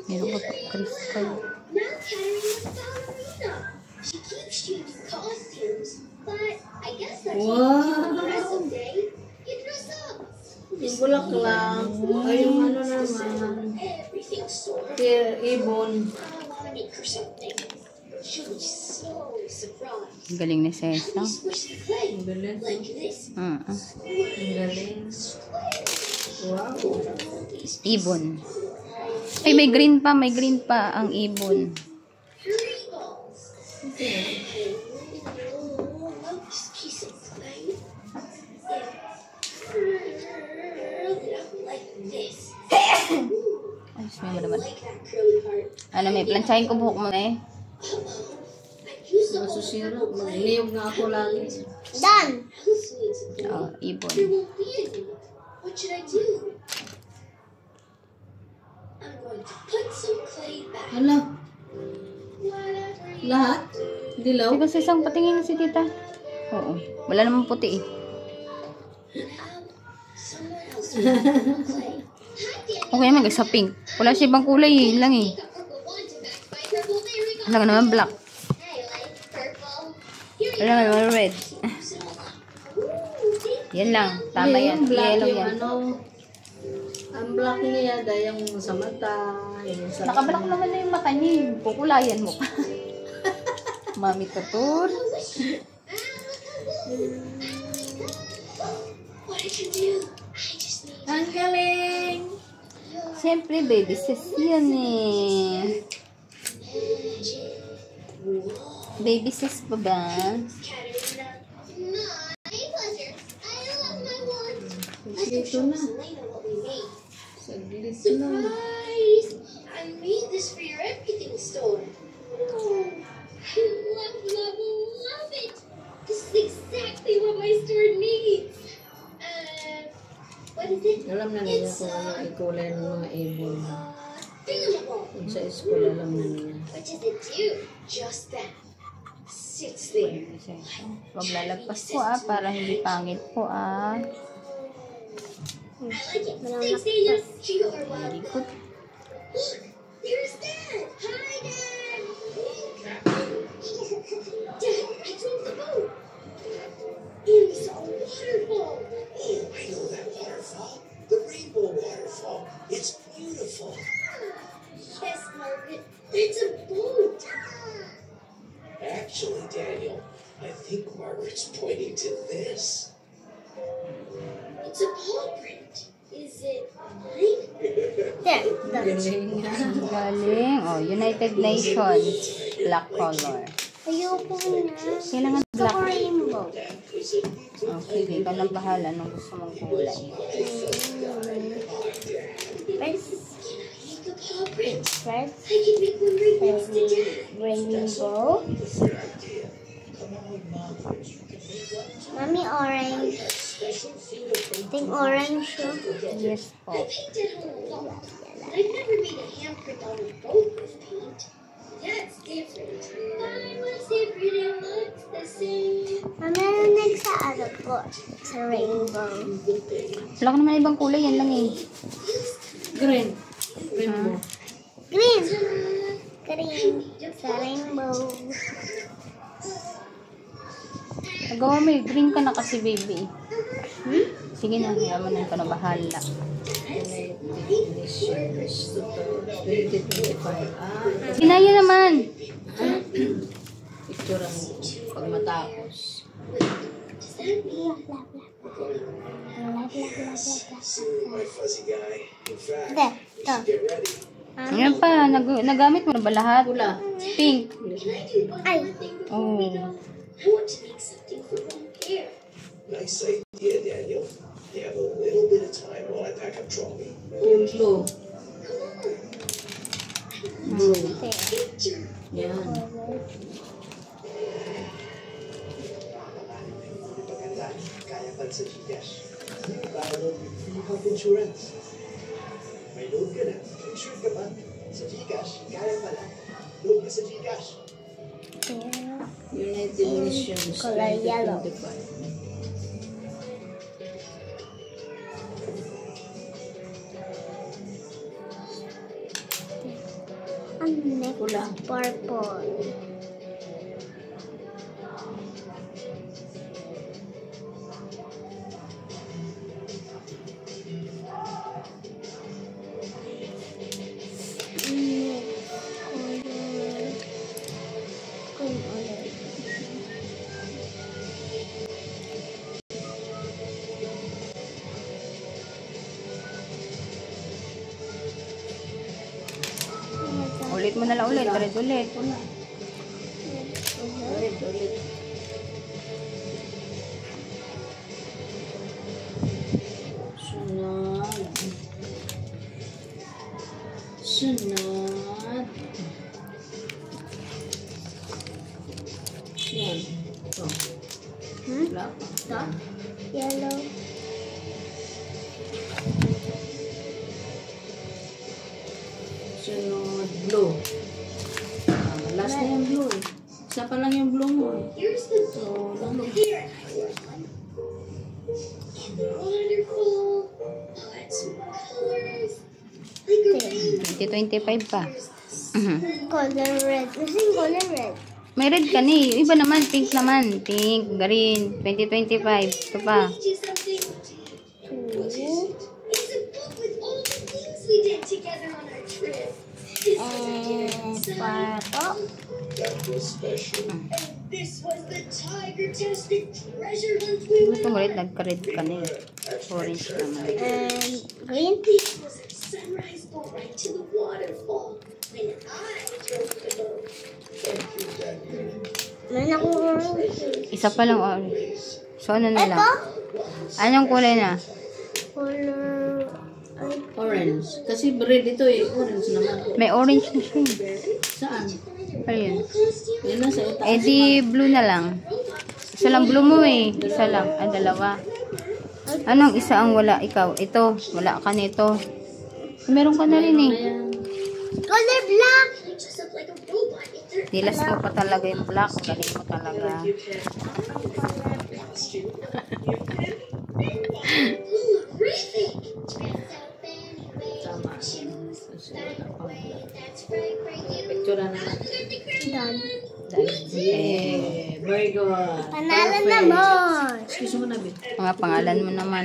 Meron ko to crystal. Wow! Yung bulaklak. Ay, yung ano naman. Ibon. Ang galing ni Cesa. Ang galing. Ang galing. Wow. Ibon. Ay, may green pa. May green pa ang ibon. Ay, smell mo naman. Ano, may plansyahin ko buhok mo na eh. Masusira. Magliyog nga ako lagi. Done! Oh, ibon. What should I do? I'm going to put some clay back. Hala. Lahat? Dilaw? Teka, sa isang patingin si tita. Oo. Wala namang puti eh. Someone else will put clay. Okay naman, guys, sa pink. Wala siya ibang kulay eh. Yun lang eh. Wala ka naman black. Wala ka naman red. Yan lang. Tama yan. Yellow yan. Ang black niya, dahil yung sa mata. Nakablock naman na yung mata niya. Kukulayan mo pa. Mami Tutur. Ang galing! Siyempre, baby sis yan eh. Baby sis pa ba? Dito na. Saglit na. I made this for your everything store. Oh, I love it. This is exactly what my store needs. What is it? Alam na niya kung ano ikulay ng mga ibon. Fillable. Kung sa school, alam na niya. What does it do? Just that. Sits there. Huwag lalagpas po para hindi pangit po I like it. Thanks, Daniel. You are Very welcome. good. Look, there's Dad. Hi, Dad. Dad, I drove the boat. It was a waterfall. Oh, I know that waterfall. The Rainbow Waterfall. It's beautiful. Yes, Margaret. It's a boat. Actually, Daniel, I think Margaret's pointing to this. It's a paw print. Is it mine? There. Galing nga. Galing. Oh, United Nations. Black color. Ayoko na. Kailangan black. Rainbow. Oh, sige, ikaw nang bahala nung gusto mong kulay. First, the paw print. First, I can make one right next to Dad. Rainbow. Mommy, orange. Think orange. Yes po. I painted home a lot. I've never made a handprint on a boat with paint. That's different. Mine was different. It looks the same. Meron next sa ano po? Sa rainbow. Wala ka naman ibang kulay. Yan lang eh. Green. Rainbow. Green. Green. Sa rainbow. Nagawa mo eh. Green ka na kasi, baby. Sige na. Yaman ka na bahala. 2025. Ginaya naman. Picture ang pag matapos. Soon, my fuzzy guy. In fact, There. get ready. Ayan pa. Nagamit mo na ba lahat? Pula. Pink. Ay. Oh. I want to make something for one pair. Nice idea, Daniel. You have a little bit of time while I pack up Trolley. Yung blue. Blue. Picture. Yan. Kaya pala sa Gcash. Download with free health insurance. May load ka na. Insured ka ba? Sa Gcash, kaya pala. Load ka sa Gcash. United Nations Color yellow. 2025. Next, Pula. purple. Green ulit. Ulit mo na lang ulit. Red ulit. Red ulit. Sunod. Sunod. Yan. Ito. Black. Ito. Yellow. Sunod. Blue. Last na yung blue eh. Isa pa lang yung blue mo eh. Here's the So, blue. Here, and they're wonderful. Lots of colors. Like a rainbow. 2025 pa. Color red. Kasi yung color red. May red ka ni. Iba naman. Pink naman. Pink. Green. 2025. Ito pa. Teach you something. It's a book with all the things we did together on our trip. Pato. That was special. And this was the tiger-tastic treasure hunt we went Itong on. red. Nagka-red ka ni. Orange naman. And green. This was a sunrise boat ride to the waterfall. When I drove the boat. Thank you, Daniel. Meron akong orange. Isa pa lang orange. So, ano na lang? Ito? Anong kulay na? Color... Orange. Kasi red ito eh. Orange naman. May orange na siya. Saan? Ayun. Yan na sa itaas. Eh di blue na lang. Isa lang blue mo eh. Isa lang. Ah, dalawa. Anong isa ang wala? Ikaw. Ito. Wala ka nito. Meron ka na rin eh. Ayan. Color black! I dress up like a robot. Dilas mo pa talaga yung black. Galing mo talaga. Horrific! Tama. Picture na natin. Done. Yeah. Very good. Panalo Perfect. naman! Excuse mo na, Bit. Mga pangalan mo naman.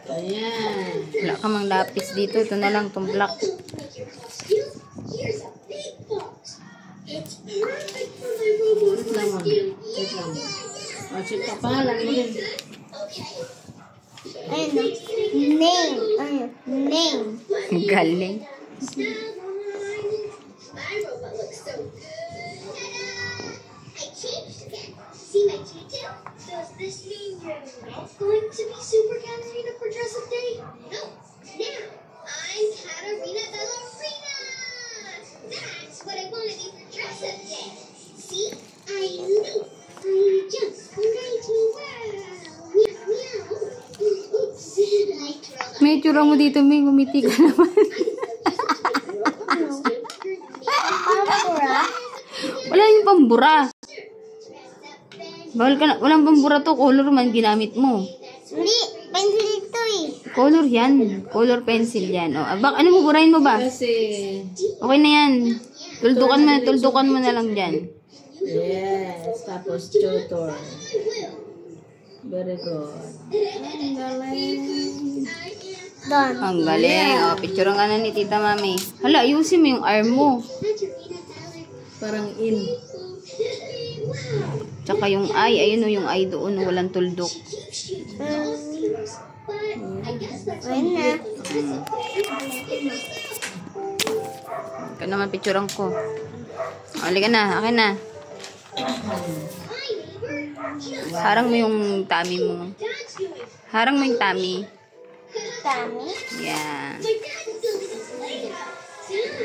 Ayan. Wala ka mang lapis dito. Ito na lang itong black. Here's a big box. It's perfect for my robot Wait lang, ma'am. Wait lang. Check ka. Pangalan mo rin. Okay. Ayun na. Name. Ayun. Name. Galing. My robot looks so good. Ta-da! I changed again. See my detail? Does this mean you're not going to be Super Katarina for Dress Up Day? No. Now, I'm Katarina Ballerina. That's what I want to be for Dress Up Day. See? I leap. I jump. I twirl. Meow, meow. Oops. I twirl. May tsura mo dito. May gumiti ka naman. Wala yung pambura. Bawal ka na. Walang pambura to. Color man ginamit mo. Hindi. Pencil ito eh. Color yan. Color pencil yan. O, ano mo, burahin mo ba? Kasi, Okay na yan. Tuldukan mo na lang dyan. yes. Tapos, tutor. Very good. Done. Ang galing. O, picture nga na ni Tita Mami. Hala, ayusin mo yung arm mo. Parang in. Tsaka yung eye. Ayun o, yung eye doon. Walang tuldok. Ayun na. Ikaw naman picturean ko. Halika na. Akin na. Harang mo yung tummy mo. Harang mo yung tummy. Dami. Yeah. My dad's building a playhouse.